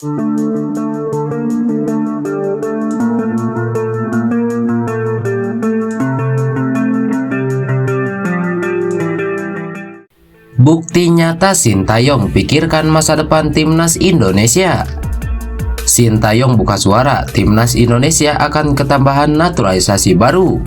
Bukti nyata Sintayong pikirkan masa depan timnas Indonesia. Sintayong buka suara, timnas Indonesia akan ketambahan naturalisasi baru.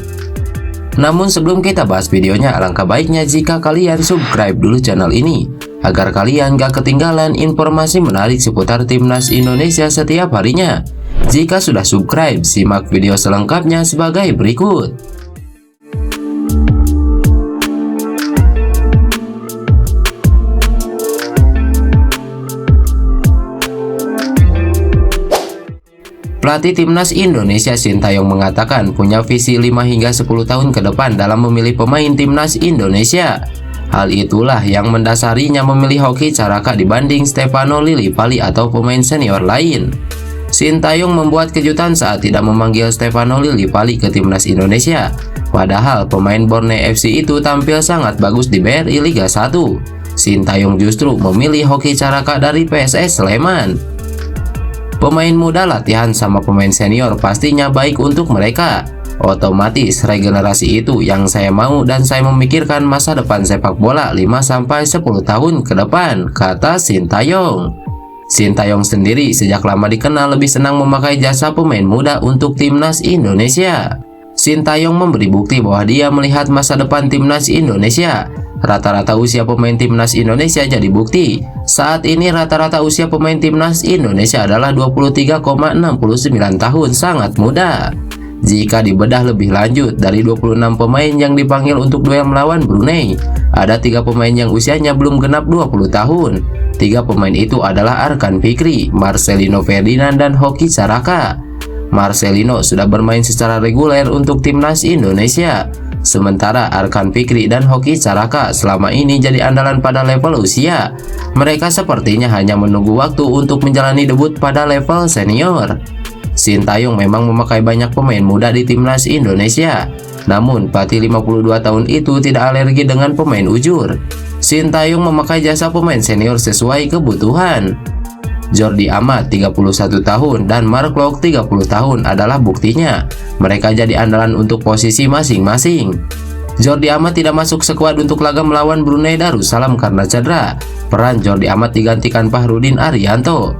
Namun sebelum kita bahas videonya, alangkah baiknya jika kalian subscribe dulu channel ini, agar kalian gak ketinggalan informasi menarik seputar timnas Indonesia setiap harinya. Jika sudah subscribe, simak video selengkapnya sebagai berikut. Pelatih timnas Indonesia Sintayong mengatakan punya visi 5 hingga 10 tahun ke depan dalam memilih pemain timnas Indonesia. Hal itulah yang mendasarinya memilih Hoki Caraka dibanding Stefano Lillipali atau pemain senior lain. Sintayong membuat kejutan saat tidak memanggil Stefano Lillipali ke timnas Indonesia. Padahal pemain Borneo FC itu tampil sangat bagus di BRI Liga 1. Sintayong justru memilih Hoki Caraka dari PSS Sleman. Pemain muda latihan sama pemain senior pastinya baik untuk mereka. Otomatis regenerasi itu yang saya mau dan saya memikirkan masa depan sepak bola 5-10 tahun ke depan, kata Sintayong. Sintayong sendiri sejak lama dikenal lebih senang memakai jasa pemain muda untuk timnas Indonesia. Sintayong memberi bukti bahwa dia melihat masa depan timnas Indonesia. Rata-rata usia pemain timnas Indonesia jadi bukti. Saat ini rata-rata usia pemain timnas Indonesia adalah 23,69 tahun, sangat muda. Jika dibedah lebih lanjut, dari 26 pemain yang dipanggil untuk duel melawan Brunei, ada 3 pemain yang usianya belum genap 20 tahun. 3 pemain itu adalah Arkan Fikri, Marcelino Ferdinand, dan Hoki Caraka. Marcelino sudah bermain secara reguler untuk timnas Indonesia, sementara Arkan Fikri dan Hoki Caraka selama ini jadi andalan pada level usia. Mereka sepertinya hanya menunggu waktu untuk menjalani debut pada level senior. Sintayong memang memakai banyak pemain muda di timnas Indonesia, namun pelatih 52 tahun itu tidak alergi dengan pemain ujur. Sintayong memakai jasa pemain senior sesuai kebutuhan. Jordi Amat 31 tahun dan Mark Locke 30 tahun adalah buktinya. Mereka jadi andalan untuk posisi masing-masing. Jordi Amat tidak masuk skuad untuk laga melawan Brunei Darussalam karena cedera. Peran Jordi Amat digantikan Fahrudin Arianto.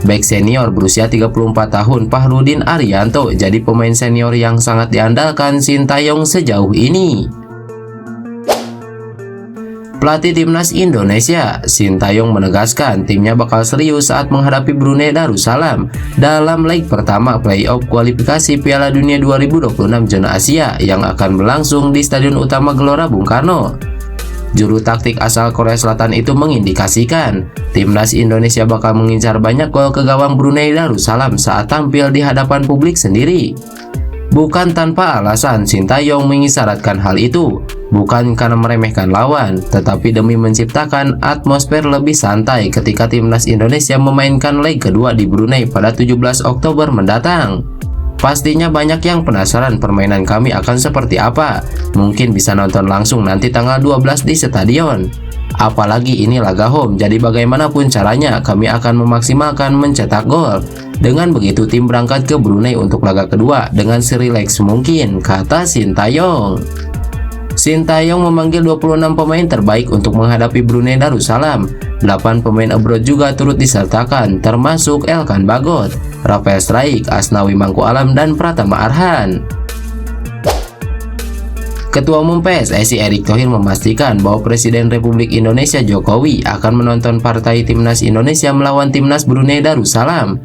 Bek senior berusia 34 tahun Fahrudin Arianto jadi pemain senior yang sangat diandalkan Sintayong sejauh ini. Pelatih timnas Indonesia, Sintayong menegaskan timnya bakal serius saat menghadapi Brunei Darussalam dalam leg pertama playoff kualifikasi Piala Dunia 2026 zona Asia yang akan berlangsung di Stadion Utama Gelora Bung Karno. Juru taktik asal Korea Selatan itu mengindikasikan timnas Indonesia bakal mengincar banyak gol ke gawang Brunei Darussalam saat tampil di hadapan publik sendiri. Bukan tanpa alasan Sintayong mengisyaratkan hal itu, bukan karena meremehkan lawan, tetapi demi menciptakan atmosfer lebih santai ketika timnas Indonesia memainkan leg kedua di Brunei pada 17 Oktober mendatang. Pastinya banyak yang penasaran permainan kami akan seperti apa. Mungkin bisa nonton langsung nanti tanggal 12 di stadion. Apalagi ini laga home, jadi bagaimanapun caranya kami akan memaksimalkan mencetak gol. Dengan begitu tim berangkat ke Brunei untuk laga kedua dengan serileks mungkin, kata Sintayong. Sintayong memanggil 26 pemain terbaik untuk menghadapi Brunei Darussalam. 8 pemain abroad juga turut disertakan, termasuk Elkan Bagot, Rafael Struijk, Asnawi Mangku Alam, dan Pratama Arhan. Ketua Umum PSSI Erick Thohir memastikan bahwa Presiden Republik Indonesia Jokowi akan menonton partai Timnas Indonesia melawan Timnas Brunei Darussalam.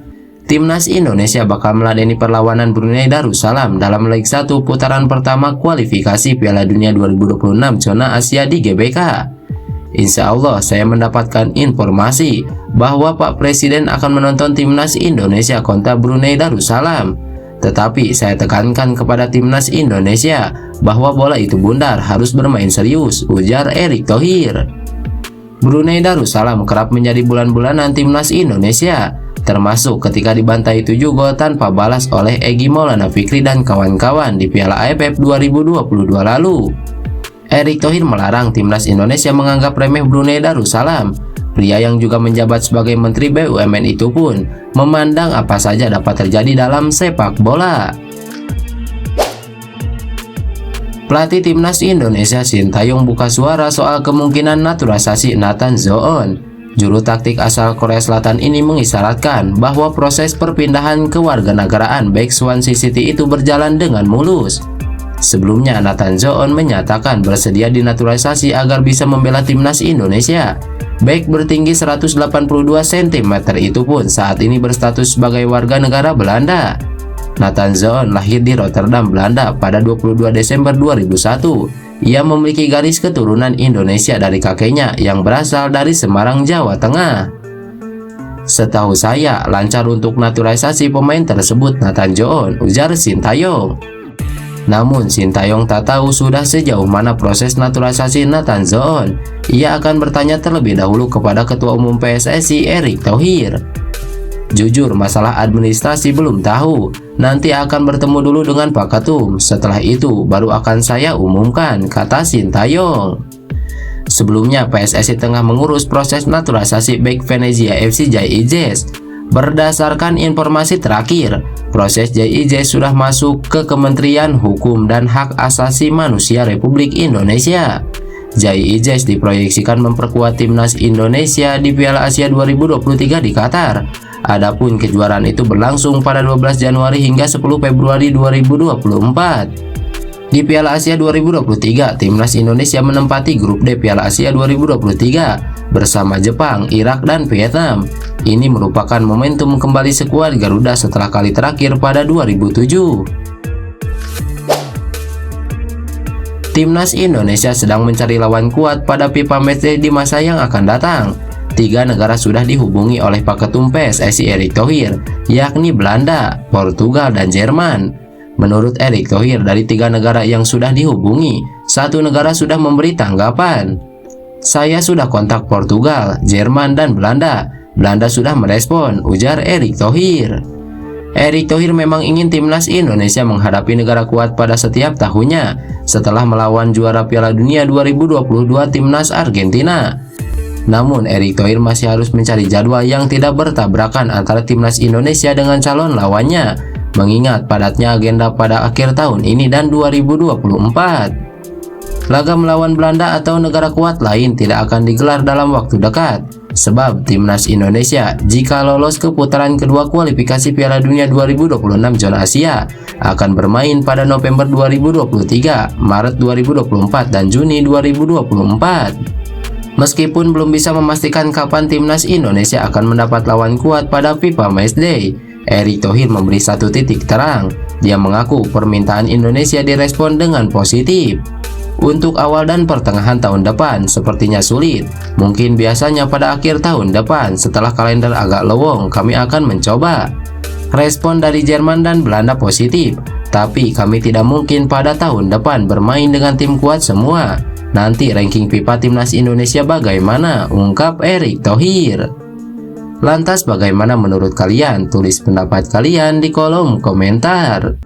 Timnas Indonesia bakal meladeni perlawanan Brunei Darussalam dalam leg 1 putaran pertama kualifikasi Piala Dunia 2026 zona Asia di GBK. Insya Allah saya mendapatkan informasi bahwa Pak Presiden akan menonton Timnas Indonesia kontra Brunei Darussalam. Tetapi saya tekankan kepada Timnas Indonesia bahwa bola itu bundar, harus bermain serius, ujar Erick Thohir. Brunei Darussalam kerap menjadi bulan-bulanan Timnas Indonesia, termasuk ketika dibantai 7 gol tanpa balas oleh Egy Maulana Fikri dan kawan-kawan di Piala AFF 2022 lalu. Erick Thohir melarang Timnas Indonesia menganggap remeh Brunei Darussalam. Pria yang juga menjabat sebagai Menteri BUMN itu pun memandang apa saja dapat terjadi dalam sepak bola. Pelatih Timnas Indonesia Sintayong buka suara soal kemungkinan naturalisasi Nathan Zoon. Juru taktik asal Korea Selatan ini mengisyaratkan bahwa proses perpindahan kewarganegaraan bek Swansea City itu berjalan dengan mulus. Sebelumnya, Nathan Zoon menyatakan bersedia dinaturalisasi agar bisa membela Timnas Indonesia. Bek bertinggi 182 cm itu pun saat ini berstatus sebagai warga negara Belanda. Nathan Zoon lahir di Rotterdam, Belanda pada 22 Desember 2001. Ia memiliki garis keturunan Indonesia dari kakeknya yang berasal dari Semarang, Jawa Tengah. Setahu saya, lancar untuk naturalisasi pemain tersebut Nathan Zoon, ujar Sintayong. Namun Sintayong tak tahu sudah sejauh mana proses naturalisasi Nathan Zoon. Ia akan bertanya terlebih dahulu kepada Ketua Umum PSSI Erick Thohir. Jujur, masalah administrasi belum tahu. Nanti akan bertemu dulu dengan Pak Ketum. Setelah itu baru akan saya umumkan, kata Sintayong. Sebelumnya PSSI tengah mengurus proses naturalisasi bek Venezia FC JIJ. Berdasarkan informasi terakhir, proses JIJ sudah masuk ke Kementerian Hukum dan Hak Asasi Manusia Republik Indonesia. JIJ diproyeksikan memperkuat Timnas Indonesia di Piala Asia 2023 di Qatar. Adapun kejuaraan itu berlangsung pada 12 Januari hingga 10 Februari 2024. Di Piala Asia 2023, Timnas Indonesia menempati grup D Piala Asia 2023 bersama Jepang, Irak, dan Vietnam. Ini merupakan momentum kembali skuad Garuda setelah kali terakhir pada 2007. Timnas Indonesia sedang mencari lawan kuat pada FIFA Matchday di masa yang akan datang. 3 negara sudah dihubungi oleh Pak Ketum PSSI Erick Thohir, yakni Belanda, Portugal, dan Jerman. Menurut Erick Thohir, dari 3 negara yang sudah dihubungi, 1 negara sudah memberi tanggapan. Saya sudah kontak Portugal, Jerman, dan Belanda. Belanda sudah merespon, ujar Erick Thohir. Erick Thohir memang ingin Timnas Indonesia menghadapi negara kuat pada setiap tahunnya setelah melawan juara Piala Dunia 2022 Timnas Argentina. Namun Erick Thohir masih harus mencari jadwal yang tidak bertabrakan antara Timnas Indonesia dengan calon lawannya, mengingat padatnya agenda pada akhir tahun ini dan 2024. Laga melawan Belanda atau negara kuat lain tidak akan digelar dalam waktu dekat, sebab Timnas Indonesia jika lolos ke putaran kedua kualifikasi Piala Dunia 2026 zona Asia akan bermain pada November 2023, Maret 2024, dan Juni 2024. Meskipun belum bisa memastikan kapan Timnas Indonesia akan mendapat lawan kuat pada FIFA Matchday, Erick Thohir memberi satu titik terang. Dia mengaku permintaan Indonesia direspon dengan positif. Untuk awal dan pertengahan tahun depan sepertinya sulit. Mungkin biasanya pada akhir tahun depan setelah kalender agak lowong kami akan mencoba. Respon dari Jerman dan Belanda positif, tapi kami tidak mungkin pada tahun depan bermain dengan tim kuat semua. Nanti ranking FIFA Timnas Indonesia bagaimana? Ungkap Erick Thohir. Lantas bagaimana menurut kalian? Tulis pendapat kalian di kolom komentar.